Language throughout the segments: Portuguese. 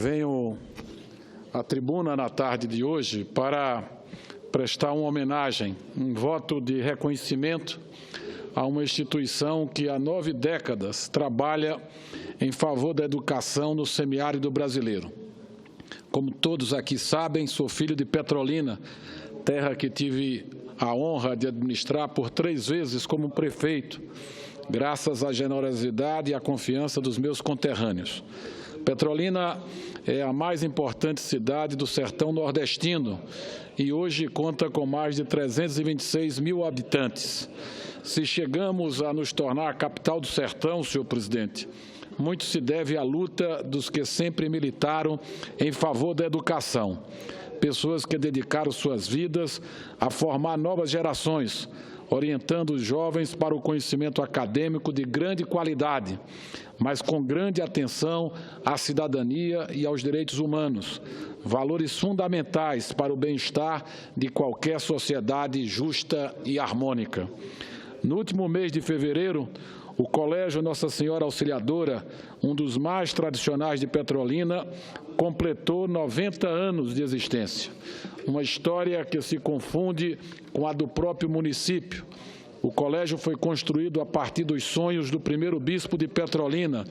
Venho à tribuna na tarde de hoje para prestar uma homenagem, um voto de reconhecimento a uma instituição que há 9 décadas trabalha em favor da educação no semiárido brasileiro. Como todos aqui sabem, sou filho de Petrolina, terra que tive a honra de administrar por 3 vezes como prefeito, graças à generosidade e à confiança dos meus conterrâneos. Petrolina é a mais importante cidade do sertão nordestino e hoje conta com mais de 326 mil habitantes. Se chegamos a nos tornar a capital do sertão, senhor presidente, muito se deve à luta dos que sempre militaram em favor da educação. Pessoas que dedicaram suas vidas a formar novas gerações, orientando os jovens para o conhecimento acadêmico de grande qualidade, mas com grande atenção à cidadania e aos direitos humanos, valores fundamentais para o bem-estar de qualquer sociedade justa e harmônica. No último mês de fevereiro, o Colégio Nossa Senhora Auxiliadora, um dos mais tradicionais de Petrolina, completou 90 anos de existência. Uma história que se confunde com a do próprio município. O colégio foi construído a partir dos sonhos do primeiro bispo de Petrolina,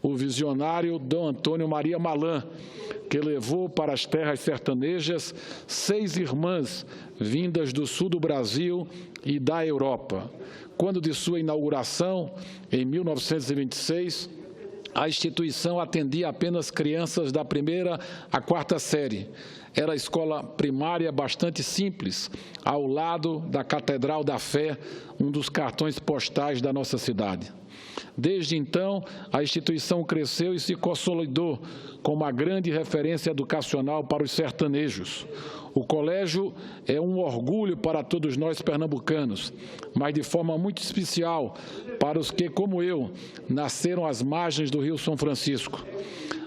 o visionário Dom Antônio Maria Malan, que levou para as terras sertanejas 6 irmãs vindas do sul do Brasil e da Europa. Quando de sua inauguração, em 1926, a instituição atendia apenas crianças da 1ª à 4ª série. Era a escola primária bastante simples, ao lado da Catedral da Fé, um dos cartões postais da nossa cidade. Desde então, a instituição cresceu e se consolidou como uma grande referência educacional para os sertanejos. O colégio é um orgulho para todos nós pernambucanos, mas de forma muito especial para os que, como eu, nasceram às margens do Rio São Francisco.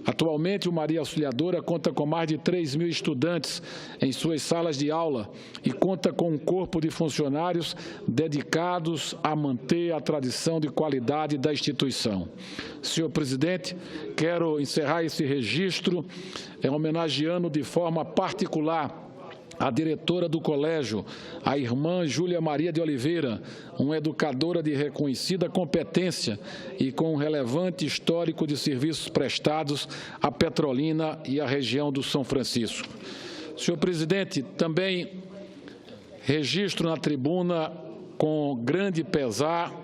Atualmente, o Maria Auxiliadora conta com mais de 3 mil estudantes em suas salas de aula e conta com um corpo de funcionários dedicados a manter a tradição de qualidade da instituição. Senhor presidente, quero encerrar esse registro homenageando de forma particular a diretora do colégio, a irmã Júlia Maria de Oliveira, uma educadora de reconhecida competência e com um relevante histórico de serviços prestados à Petrolina e à região do São Francisco. Senhor presidente, também registro na tribuna com grande pesar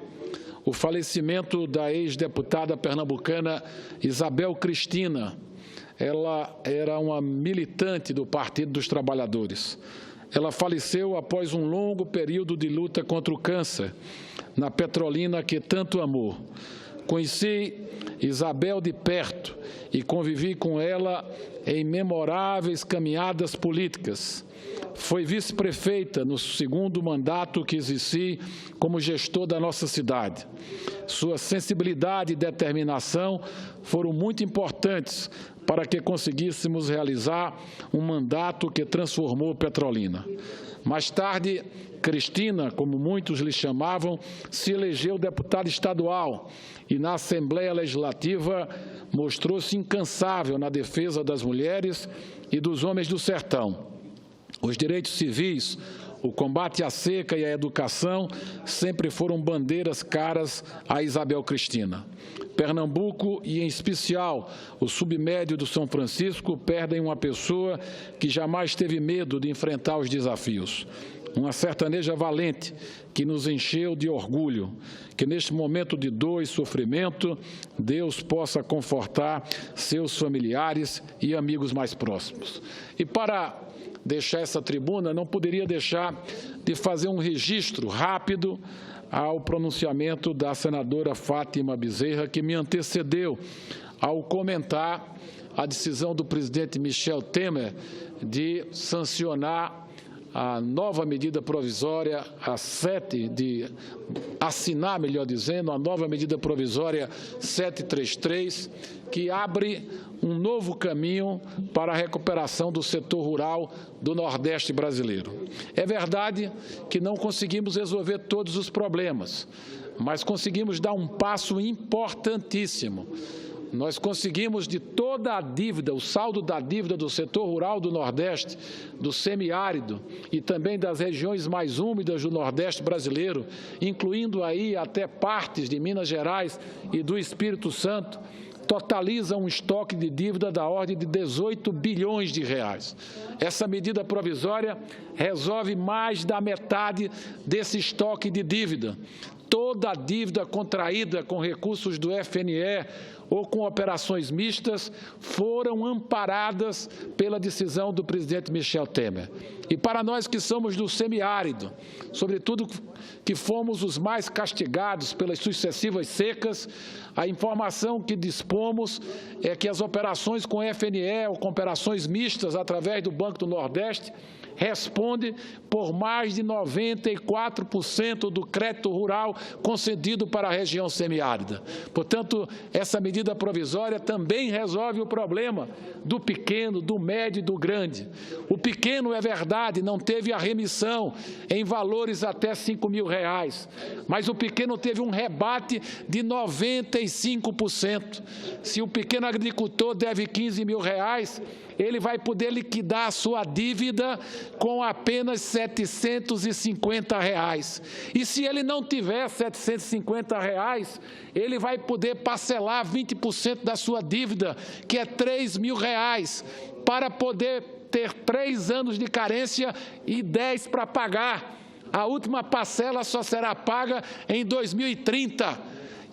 o falecimento da ex-deputada pernambucana Isabel Cristina. Ela era uma militante do Partido dos Trabalhadores. Ela faleceu após um longo período de luta contra o câncer, na Petrolina que tanto amou. Conheci Isabel de perto e convivi com ela em memoráveis caminhadas políticas. Foi vice-prefeita no 2º mandato que exerci como gestor da nossa cidade. Sua sensibilidade e determinação foram muito importantes para que conseguíssemos realizar um mandato que transformou Petrolina. Mais tarde, Cristina, como muitos lhe chamavam, se elegeu deputada estadual e na Assembleia Legislativa mostrou-se incansável na defesa das mulheres e dos homens do sertão. Os direitos civis, o combate à seca e à educação sempre foram bandeiras caras a Isabel Cristina. Pernambuco e, em especial, o submédio do São Francisco perdem uma pessoa que jamais teve medo de enfrentar os desafios. Uma sertaneja valente que nos encheu de orgulho, que neste momento de dor e sofrimento, Deus possa confortar seus familiares e amigos mais próximos. E para deixar essa tribuna, não poderia deixar de fazer um registro rápido ao pronunciamento da senadora Fátima Bezerra, que me antecedeu ao comentar a decisão do presidente Michel Temer de sancionar a nova medida provisória, assinar, melhor dizendo, a nova medida provisória 733, que abre um novo caminho para a recuperação do setor rural do Nordeste brasileiro. É verdade que não conseguimos resolver todos os problemas, mas conseguimos dar um passo importantíssimo. nós conseguimos de toda a dívida, o saldo da dívida do setor rural do Nordeste, do semiárido e também das regiões mais úmidas do Nordeste brasileiro, incluindo aí até partes de Minas Gerais e do Espírito Santo, totaliza um estoque de dívida da ordem de 18 bilhões de reais. Essa medida provisória resolve mais da metade desse estoque de dívida. Toda a dívida contraída com recursos do FNE ou com operações mistas foram amparadas pela decisão do presidente Michel Temer. E para nós que somos do semiárido, sobretudo que fomos os mais castigados pelas sucessivas secas, a informação que dispomos é que as operações com FNE ou com operações mistas através do Banco do Nordeste responde por mais de 94% do crédito rural concedido para a região semiárida. Portanto, essa medida provisória também resolve o problema do pequeno, do médio e do grande. O pequeno, é verdade, não teve a remissão em valores até R$5.000, mas o pequeno teve um rebate de 95%. Se o pequeno agricultor deve R$15.000, ele vai poder liquidar a sua dívida com apenas R$750. E se ele não tiver R$750, ele vai poder parcelar 20% da sua dívida, que é R$3.000, para poder ter 3 anos de carência e 10 para pagar. A última parcela só será paga em 2030.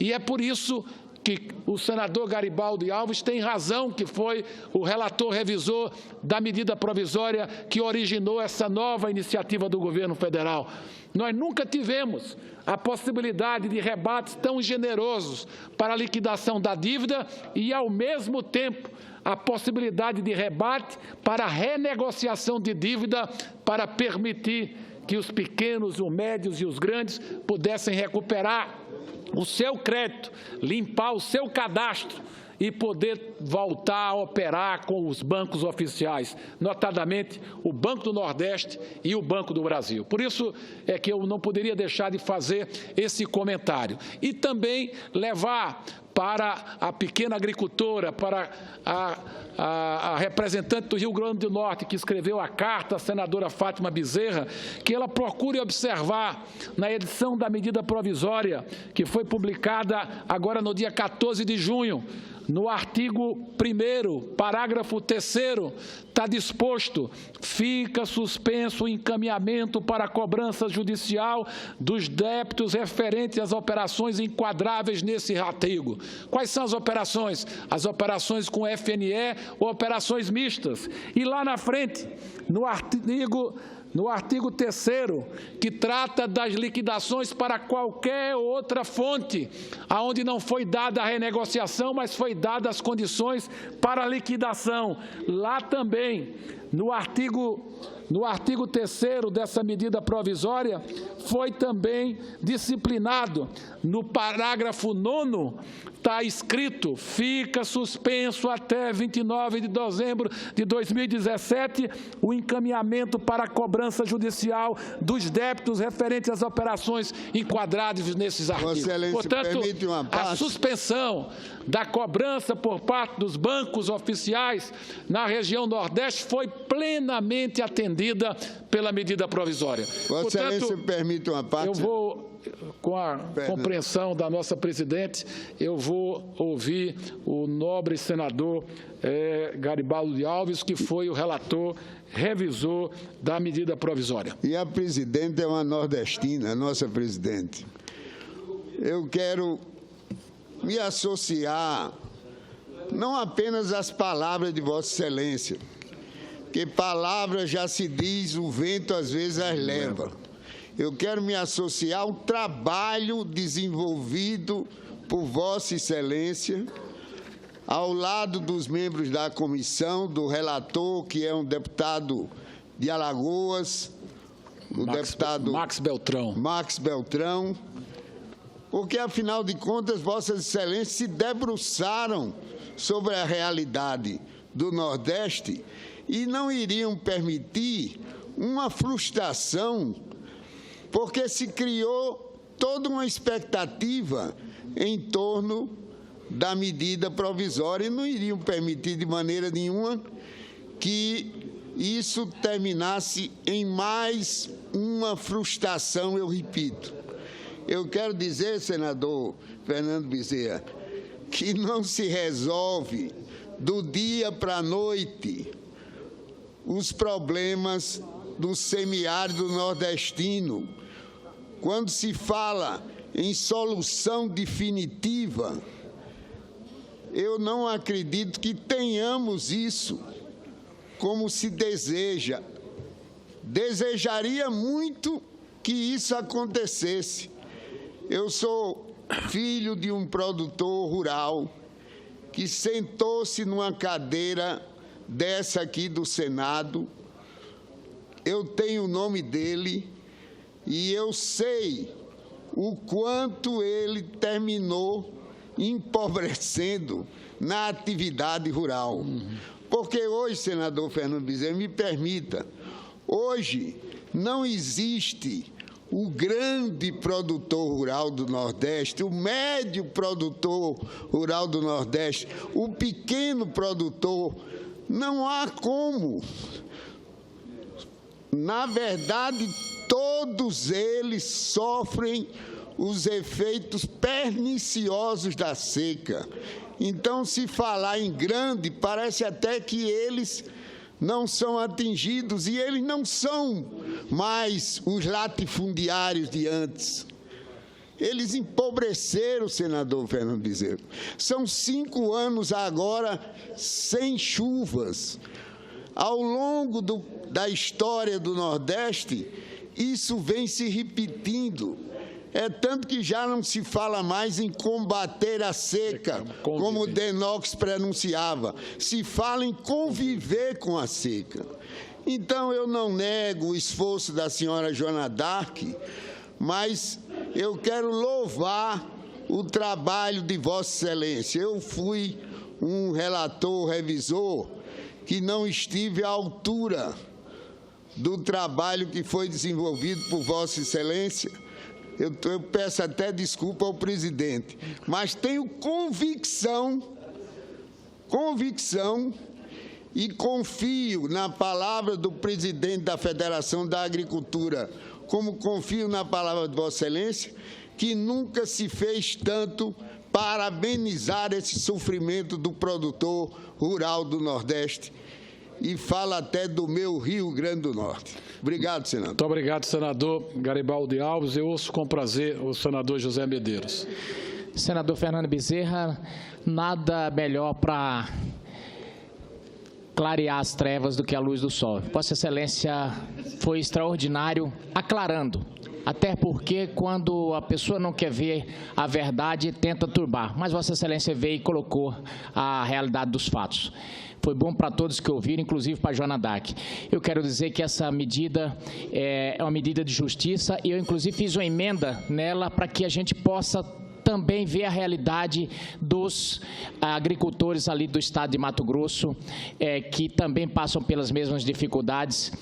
E é por isso que o senador Garibaldi Alves tem razão, que foi o relator revisor da medida provisória que originou essa nova iniciativa do governo federal. Nós nunca tivemos a possibilidade de rebates tão generosos para a liquidação da dívida e, ao mesmo tempo, a possibilidade de rebate para a renegociação de dívida para permitir que os pequenos, os médios e os grandes pudessem recuperar o seu crédito, limpar o seu cadastro e poder voltar a operar com os bancos oficiais, notadamente o Banco do Nordeste e o Banco do Brasil. Por isso é que eu não poderia deixar de fazer esse comentário. E também levar para a pequena agricultora, para a representante do Rio Grande do Norte, que escreveu a carta, a senadora Fátima Bezerra, que ela procure observar na edição da medida provisória, que foi publicada agora no dia 14 de junho, no artigo 1º, parágrafo 3º, está disposto: fica suspenso o encaminhamento para a cobrança judicial dos débitos referentes às operações enquadráveis nesse artigo. Quais são as operações? As operações com FNE ou operações mistas. E lá na frente, no artigo 3º, que trata das liquidações para qualquer outra fonte, aonde não foi dada a renegociação, mas foi dada as condições para a liquidação. Lá também, no artigo 3º dessa medida provisória, foi também disciplinado. No parágrafo 9º, está escrito: fica suspenso até 29 de dezembro de 2017 o encaminhamento para a cobrança judicial dos débitos referentes às operações enquadradas nesses artigos. Portanto, a suspensão da cobrança por parte dos bancos oficiais na região Nordeste foi plenamente atendida pela medida provisória. Vossa Excelência, permite uma parte? Eu vou, com a compreensão da nossa presidente, eu vou ouvir o nobre senador Garibaldi Alves, que foi o relator revisor da medida provisória. E a presidente é uma nordestina, nossa presidente. Eu quero me associar não apenas às palavras de Vossa Excelência, que palavras já se diz, o vento às vezes as leva. Eu quero me associar ao trabalho desenvolvido por Vossa Excelência, ao lado dos membros da comissão, do relator, que é um deputado de Alagoas, o deputado Max Beltrão, porque, afinal de contas, Vossas Excelências se debruçaram sobre a realidade do Nordeste e não iriam permitir uma frustração, porque se criou toda uma expectativa em torno da medida provisória e não iriam permitir de maneira nenhuma que isso terminasse em mais uma frustração, eu repito. Eu quero dizer, senador Fernando Bezerra, que não se resolve do dia para a noite os problemas do semiárido nordestino. Quando se fala em solução definitiva, eu não acredito que tenhamos isso como se deseja. Desejaria muito que isso acontecesse. Eu sou filho de um produtor rural que sentou-se numa cadeira dessa aqui do Senado. Eu tenho o nome dele e eu sei o quanto ele terminou empobrecendo na atividade rural. Porque hoje, senador Fernando Bezerra, me permita, hoje não existe o grande produtor rural do Nordeste, o médio produtor rural do Nordeste, o pequeno produtor. Não há como. Na verdade, todos eles sofrem os efeitos perniciosos da seca. Então, se falar em grande, parece até que eles não são atingidos, e eles não são mais os latifundiários de antes. Eles empobreceram, senador Fernando Bezerra. São 5 anos agora sem chuvas. Ao longo da história do Nordeste, isso vem se repetindo. É tanto que já não se fala mais em combater a seca, como Denox pronunciava. Se fala em conviver com a seca. Então, eu não nego o esforço da senhora Joana d'Arc, mas eu quero louvar o trabalho de Vossa Excelência. Eu fui um relator, revisor, que não estive à altura do trabalho que foi desenvolvido por Vossa Excelência. Eu peço até desculpa ao presidente, mas tenho convicção e confio na palavra do presidente da Federação da Agricultura, como confio na palavra de Vossa Excelência, que nunca se fez tanto para amenizar esse sofrimento do produtor rural do Nordeste, e fala até do meu Rio Grande do Norte. Obrigado, senador. Muito obrigado, senador Garibaldi Alves. Eu ouço com prazer o senador José Medeiros. Senador Fernando Bezerra, nada melhor para clarear as trevas do que a luz do sol. Vossa Excelência foi extraordinário aclarando. Até porque, quando a pessoa não quer ver a verdade, tenta turbar. Mas Vossa Excelência veio e colocou a realidade dos fatos. Foi bom para todos que ouviram, inclusive para a Joana d'Arc. Eu quero dizer que essa medida é uma medida de justiça e eu, inclusive, fiz uma emenda nela para que a gente possa também ver a realidade dos agricultores ali do estado de Mato Grosso, que também passam pelas mesmas dificuldades,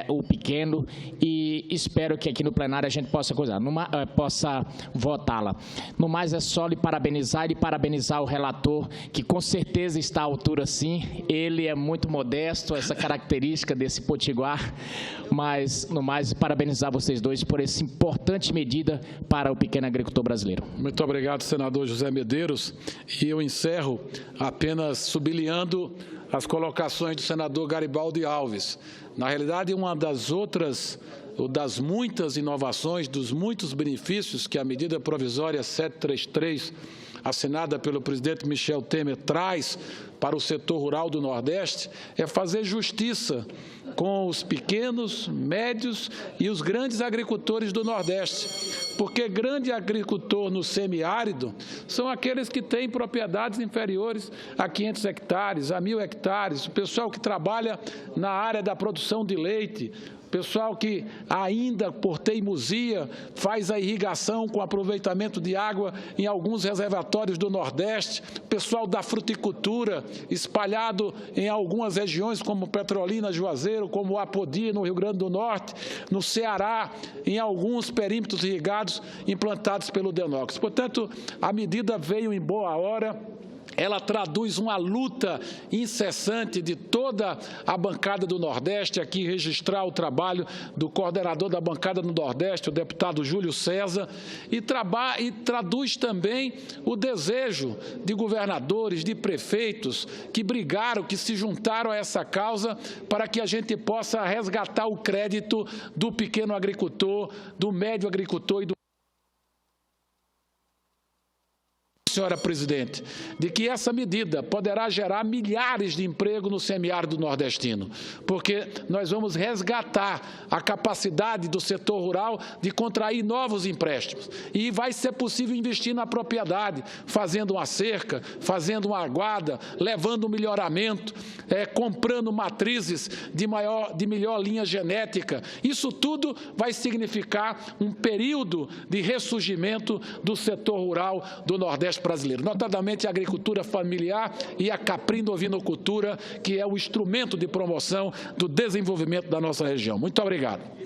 o pequeno, e espero que aqui no plenário a gente possa votá-la. No mais, é só lhe parabenizar o relator, que com certeza está à altura sim, ele é muito modesto, essa característica desse potiguar, mas, no mais, parabenizar vocês dois por essa importante medida para o pequeno agricultor brasileiro. Muito obrigado, senador José Medeiros. E eu encerro apenas sublinhando as colocações do senador Garibaldi Alves. Na realidade, uma das muitas inovações, dos muitos benefícios que a medida provisória 733, assinada pelo presidente Michel Temer, traz para o setor rural do Nordeste, é fazer justiça com os pequenos, médios e os grandes agricultores do Nordeste. Porque grande agricultor no semiárido são aqueles que têm propriedades inferiores a 500 hectares, a 1.000 hectares, o pessoal que trabalha na área da produção de leite, pessoal que ainda, por teimosia, faz a irrigação com aproveitamento de água em alguns reservatórios do Nordeste, pessoal da fruticultura, espalhado em algumas regiões, como Petrolina, Juazeiro, como Apodi, no Rio Grande do Norte, no Ceará, em alguns perímetros irrigados implantados pelo Denox. Portanto, a medida veio em boa hora. Ela traduz uma luta incessante de toda a bancada do Nordeste, aqui registrar o trabalho do coordenador da bancada do Nordeste, o deputado Júlio César, e traduz também o desejo de governadores, de prefeitos que brigaram, que se juntaram a essa causa para que a gente possa resgatar o crédito do pequeno agricultor, do médio agricultor e do senhora presidente, de que essa medida poderá gerar milhares de empregos no semiárido nordestino, porque nós vamos resgatar a capacidade do setor rural de contrair novos empréstimos. E vai ser possível investir na propriedade, fazendo uma cerca, fazendo uma aguada, levando um melhoramento, comprando matrizes de melhor linha genética. Isso tudo vai significar um período de ressurgimento do setor rural do Nordeste brasileiro, notadamente a agricultura familiar e a caprino-ovinocultura, que é o instrumento de promoção do desenvolvimento da nossa região. Muito obrigado.